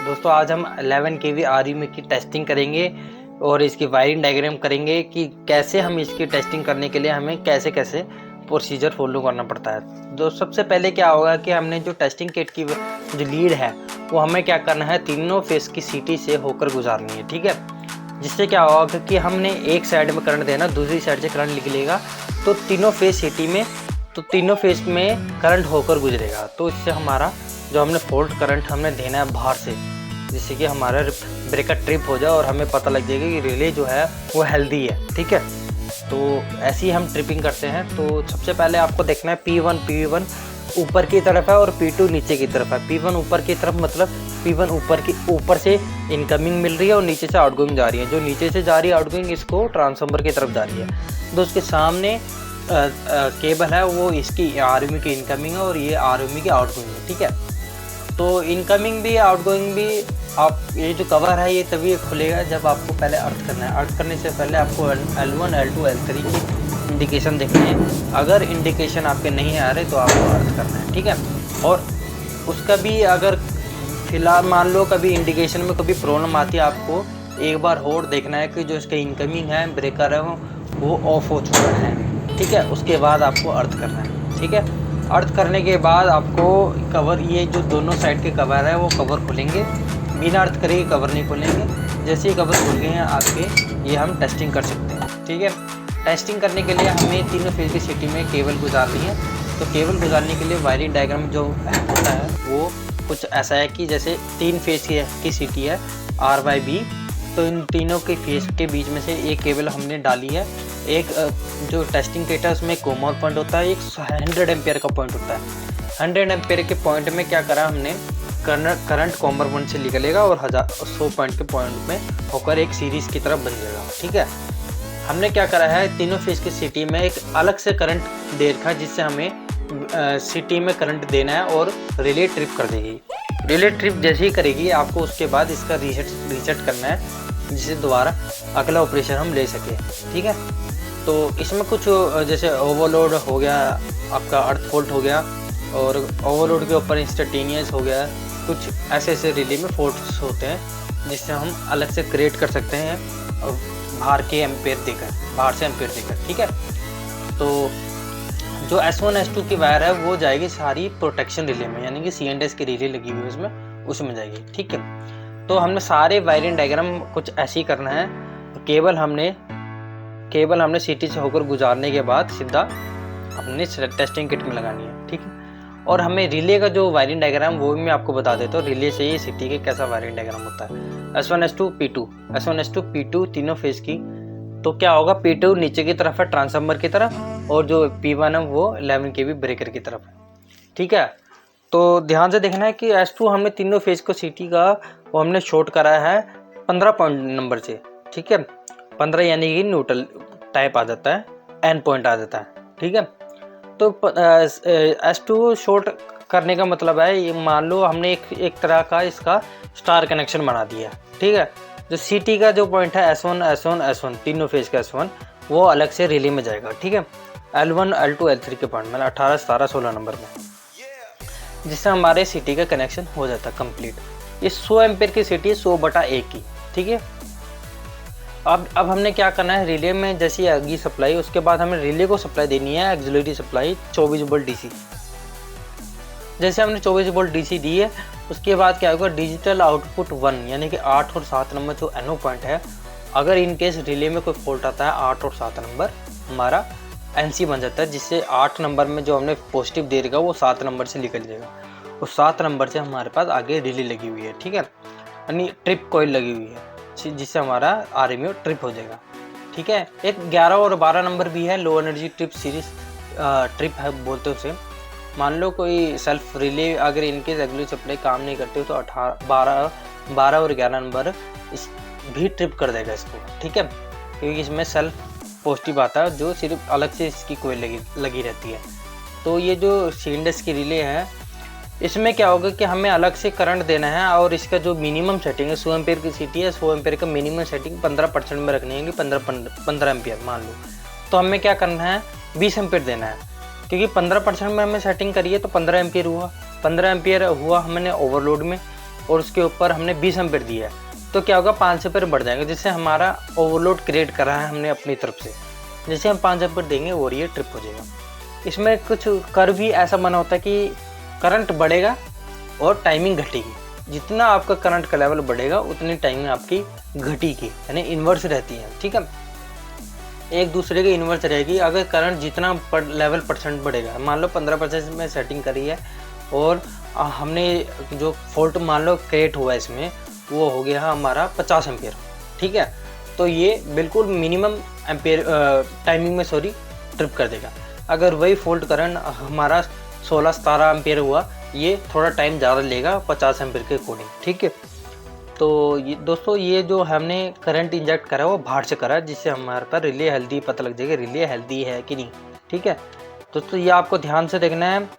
दोस्तों आज हम 11 kV RMA की टेस्टिंग करेंगे और इसकी वायरिंग डायग्राम करेंगे कि कैसे हम इसकी टेस्टिंग करने के लिए हमें कैसे कैसे प्रोसीजर फॉलो करना पड़ता है। तो सबसे पहले क्या होगा कि हमने जो टेस्टिंग किट की जो लीड है वो हमें क्या करना है, तीनों फेस की सीटी से होकर गुजारनी है, ठीक है। जिससे क्या होगा कि हमने एक साइड में करंट देना, दूसरी साइड से करंट निकलेगा तो तीनों फेस सीटी में, तो तीनों फेस में करंट होकर गुजरेगा। तो इससे हमारा जो हमने फॉल्ट करंट हमने देना है बाहर से, जिससे कि हमारा ब्रेकर ट्रिप हो जाए और हमें पता लग जाएगा कि रिले जो है वो हेल्दी है, ठीक है। तो ऐसी हम ट्रिपिंग करते हैं। तो सबसे पहले आपको देखना है P1 ऊपर की तरफ है और P2 नीचे की तरफ है। P1 ऊपर की तरफ मतलब P1 ऊपर से इनकमिंग मिल रही है और नीचे से आउटगोइंग जा रही है। जो नीचे से जा रही है आउटगोइंग, इसको ट्रांसफार्मर की तरफ जा रही है। तो उसके सामने केबल है वो इसकी RMA की इनकमिंग है और ये RMA की आउटगोइंग है, ठीक है। तो इनकमिंग भी आउटगोइंग भी आप, ये जो कवर है ये तभी खुलेगा जब आपको पहले अर्थ करना है। अर्थ करने से पहले आपको L1 L2 L3 की इंडिकेशन देखनी है। अगर इंडिकेशन आपके नहीं आ रहे तो आपको अर्थ करना है, ठीक है। और उसका भी अगर फिलहाल मान लो कभी इंडिकेशन में कभी प्रॉब्लम आती है, आपको एक बार और देखना है कि जो इसका इनकमिंग है ब्रेकर है वो ऑफ हो चुका है, ठीक है। उसके बाद आपको अर्थ करना है, ठीक है। अर्थ करने के बाद आपको कवर, ये जो दोनों साइड के कवर है वो कवर खुलेंगे। बिना अर्थ करे कवर नहीं खुलेंगे। जैसे ही कवर खुल गए हैं आपके, ये हम टेस्टिंग कर सकते हैं, ठीक है। टेस्टिंग करने के लिए हमें तीनों फेज की सिटी में केबल गुजारनी है। तो केबल गुजारने के लिए वायरिंग डायग्राम जो होता है वो कुछ ऐसा है कि जैसे 3 फेज की सिटी है R/B, तो इन तीनों के फेस के बीच में से एक केबल हमने डाली है। एक जो टेस्टिंग किट है उसमें कॉमन पॉइंट होता है, एक 100 एम्पियर का पॉइंट होता है। 100 एम्पियर के पॉइंट में क्या करा हमने, करंट कॉमन पॉइंट से निकलेगा और 100 पॉइंट के पॉइंट में होकर एक सीरीज की तरफ बन जाएगा, ठीक है। हमने क्या करा है, तीनों फेज की सिटी में एक अलग से करंट दे रखा है, जिससे हमें सिटी में करंट देना है और रिले ट्रिप कर देगी। रिले ट्रिप जैसे ही करेगी आपको उसके बाद इसका रीसेट करना है, जिससे दोबारा अगला ऑपरेशन हम ले सके, ठीक है। तो इसमें कुछ जैसे ओवरलोड हो गया, आपका अर्थ फॉल्ट हो गया, और ओवरलोड के ऊपर इंस्टेंटेनियस हो गया, कुछ ऐसे रिले में फॉल्ट्स होते हैं जिससे हम अलग से क्रिएट कर सकते हैं बाहर से एम्पेयर देकर, ठीक है। तो जो S1 S2 की वायर है वो जाएगी सारी प्रोटेक्शन रिले में, यानी कि C&S की रिले लगी हुई है उसमें जाएगी, ठीक है। तो हमने सारे वायरिंग डायग्राम कुछ ऐसे ही करना है। केबल हमने सीटी से होकर गुजारने के बाद सीधा अपने टेस्टिंग किट में लगानी है, ठीक है। और हमें रिले का जो वायरिंग डायग्राम वो भी मैं आपको बता देता हूँ। रिले से ही सिटी के कैसा वायरिंग डायग्राम होता है। S1 S2 P2 तीनों फेज की। तो क्या होगा, P2 नीचे की तरफ है ट्रांसफार्मर की तरफ, और जो P1 है वो 11 kV ब्रेकर की तरफ है, ठीक है। तो ध्यान से देखना है कि S2 हमने तीनों फेज को सिटी का वो हमने शॉर्ट करा है 15 पॉइंट नंबर से, ठीक है। 15 यानी कि न्यूट्रल टाइप आ जाता है, N पॉइंट आ जाता है, ठीक है। तो S2 शॉर्ट करने का मतलब है, ये मान लो हमने एक तरह का इसका स्टार कनेक्शन बना दिया, ठीक है। जो सीटी का जो पॉइंट है S1 तीनों फेज का S1 वो अलग से रिले में जाएगा, ठीक है। L1 L2 L3 के पॉइंट मतलब 18 17 16 नंबर में, जिससे हमारे सिटी का कनेक्शन हो जाता है कंप्लीट। ये 100 एम्पेयर की सिटी है 100/1 की, ठीक है। अब हमने क्या करना है, रिले में जैसी आएगी सप्लाई, उसके बाद हमें रिले को सप्लाई देनी है एक्सिलरी सप्लाई 24 वोल्ट DC। जैसे हमने 24 वोल्ट DC दी है, उसके बाद क्या होगा, डिजिटल आउटपुट 1 यानी कि 8 और 7 नंबर जो NO पॉइंट है, अगर इन केस रिले में कोई फॉल्ट आता है 8 और 7 नंबर हमारा NC बन जाता है, जिससे 8 नंबर में जो हमने पॉजिटिव दे रखा वो 7 नंबर से निकल जाएगा। उस 7 नंबर से हमारे पास आगे रिले लगी हुई है, ठीक है, यानी ट्रिप कॉइल लगी हुई है, जिससे हमारा RMA ट्रिप हो जाएगा, ठीक है। एक 11 और 12 नंबर भी है, low energy trip series trip है बोलते हैं उसे। मान लो कोई सेल्फ रिले अगर इनके रेगुलर सप्लाई काम नहीं करते हो तो 12 और 11 नंबर इस भी ट्रिप कर देगा इसको, ठीक है, क्योंकि इसमें सेल्फ पॉजिटिव आता है जो सिर्फ अलग से इसकी कोई लगी रहती है। तो ये जो C&S की रिले है, इसमें क्या होगा कि हमें अलग से करंट देना है, और इसका जो मिनिमम सेटिंग है 100 एम्पियर की सिटी है, 100 एम्पियर का मिनिमम सेटिंग 15% में रखनी है, 15 एम्पियर मान लो। तो हमें क्या करना है, 20 एम्पियर देना है, क्योंकि 15% में हमें सेटिंग करिए तो 15 एम्पियर हुआ। 15 एम्पियर हुआ हमने ओवरलोड में, और उसके ऊपर हमने 20 एम्पेयर दिया है, तो क्या होगा 5 एम्पेयर बढ़ जाएगा, जिससे हमारा ओवरलोड क्रिएट करा है हमने अपनी तरफ से। जैसे हम 5 एम्पेयर देंगे और ये ट्रिप हो जाएगा। इसमें कुछ कर्व भी ऐसा बना होता है कि करंट बढ़ेगा और टाइमिंग घटेगी। जितना आपका करंट का लेवल बढ़ेगा उतनी टाइमिंग आपकी घटेगी, यानी इन्वर्स रहती है। ठीक है, एक दूसरे के इन्वर्स रहेगी। अगर करंट जितना लेवल परसेंट बढ़ेगा, मान लो 15% में सेटिंग करी है और हमने जो फॉल्ट मान लो क्रिएट हुआ इसमें वो हो गया हमारा 50 एम्पेयर। ठीक है, तो ये बिल्कुल मिनिमम एम्पेयर टाइमिंग में ट्रिप कर देगा। अगर वही फॉल्ट करंट हमारा 16-17 एम्पेयर हुआ, ये थोड़ा टाइम ज़्यादा लेगा 50 एम्पेयर के अकॉर्डिंग। ठीक है, तो ये दोस्तों ये जो हमने करंट इंजेक्ट करा है वो बाहर से करा है, जिससे हमारे पास रिले हेल्दी पता लग जाएगा रिले हेल्दी है कि नहीं। ठीक है दोस्तों, ये आपको ध्यान से देखना है।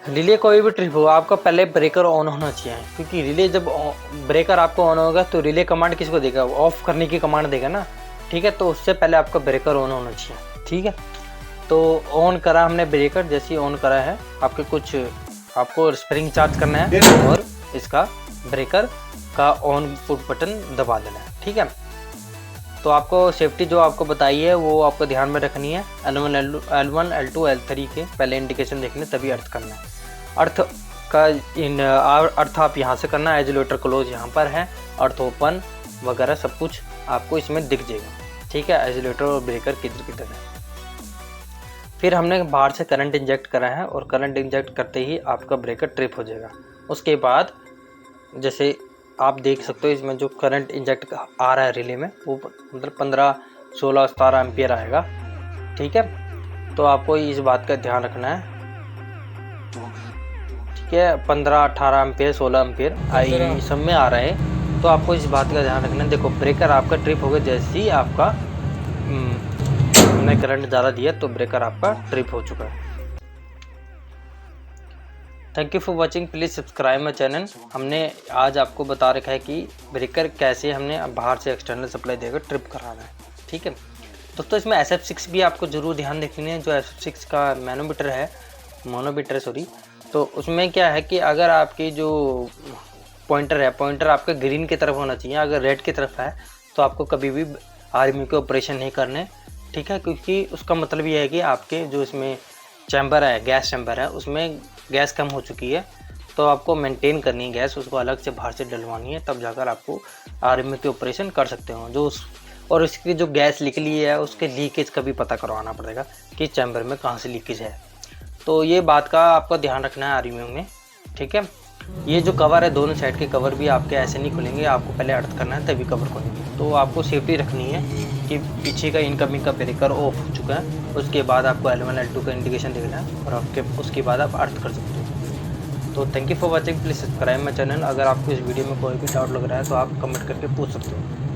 रिले कोई भी ट्रिप हो आपका पहले ब्रेकर ऑन होना चाहिए, क्योंकि रिले जब ब्रेकर आपको ऑन होगा तो रिले कमांड किसको देगा, ऑफ करने की कमांड देगा ना। ठीक है, तो उससे पहले आपका ब्रेकर ऑन होना चाहिए। ठीक है, तो ऑन करा हमने ब्रेकर, जैसे ऑन करा है आपको स्प्रिंग चार्ज करना है और इसका ब्रेकर का ऑन पुट बटन दबा देना है। ठीक है, तो आपको सेफ्टी जो आपको बताई है वो आपको ध्यान में रखनी है। L1, L1, L2, L3 के पहले इंडिकेशन देखने तभी अर्थ करना है। अर्थ का अर्थ आप यहाँ से करना है, आइसोलेटर क्लोज यहाँ पर है, अर्थ ओपन वगैरह सब कुछ आपको इसमें दिख जाएगा। ठीक है, आइसोलेटर और ब्रेकर किधर किधर है। फिर हमने बाहर से करंट इंजेक्ट करा है और करंट इंजेक्ट करते ही आपका ब्रेकर ट्रिप हो जाएगा। उसके बाद जैसे आप देख सकते हो इसमें जो करंट इंजेक्ट आ रहा है रिले में वो मतलब 15, 16, 17 एम्पियर आएगा। ठीक है, तो आपको इस बात का ध्यान रखना है। ठीक है, 15, 18 एम्पियर, 16 एम्पियर आई सब में आ रहा है, तो आपको इस बात का ध्यान रखना है। देखो ब्रेकर आपका ट्रिप हो गया, जैसे ही आपका हमने करंट ज़्यादा दिया तो ब्रेकर आपका ट्रिप हो चुका है। Thank you for watching, please subscribe my channel. हमने आज आपको बता रखा है कि ब्रेकर कैसे हमने बाहर से एक्सटर्नल सप्लाई देकर ट्रिप कराना है। ठीक है दोस्तों, इसमें SF6 भी आपको ज़रूर ध्यान रखनी है। जो SF6 का मोनोमीटर तो उसमें क्या है कि अगर आपकी जो पॉइंटर आपका ग्रीन की तरफ होना चाहिए। अगर रेड की तरफ है तो आपको कभी भी आर्मी के ऑपरेशन नहीं करने। ठीक है, क्योंकि उसका मतलब ये है कि आपके जो इसमें चैम्बर है, गैस चैम्बर है, उसमें गैस कम हो चुकी है, तो आपको मेंटेन करनी है गैस, उसको अलग से बाहर से डलवानी है, तब जाकर आपको आर्मी के ऑपरेशन कर सकते हो। और इसकी जो गैस निकली है उसके लीकेज का भी पता करवाना पड़ेगा कि चैम्बर में कहाँ से लीकेज है। तो ये बात का आपको ध्यान रखना है आर्मी में। ठीक है, ये जो कवर है दोनों साइड के कवर भी आपके ऐसे नहीं खुलेंगे, आपको पहले अर्थ करना है तभी कवर खुलेंगे। तो आपको सेफ्टी रखनी है कि पीछे का इनकमिंग का ब्रेकर ऑफ हो चुका है, उसके बाद आपको L1, L2 का इंडिकेशन देखना है और उसके बाद आप अर्थ कर सकते हो। तो thank you for watching, please subscribe my channel. अगर आपको इस वीडियो में कोई भी डाउट लग रहा है तो आप कमेंट करके पूछ सकते हो।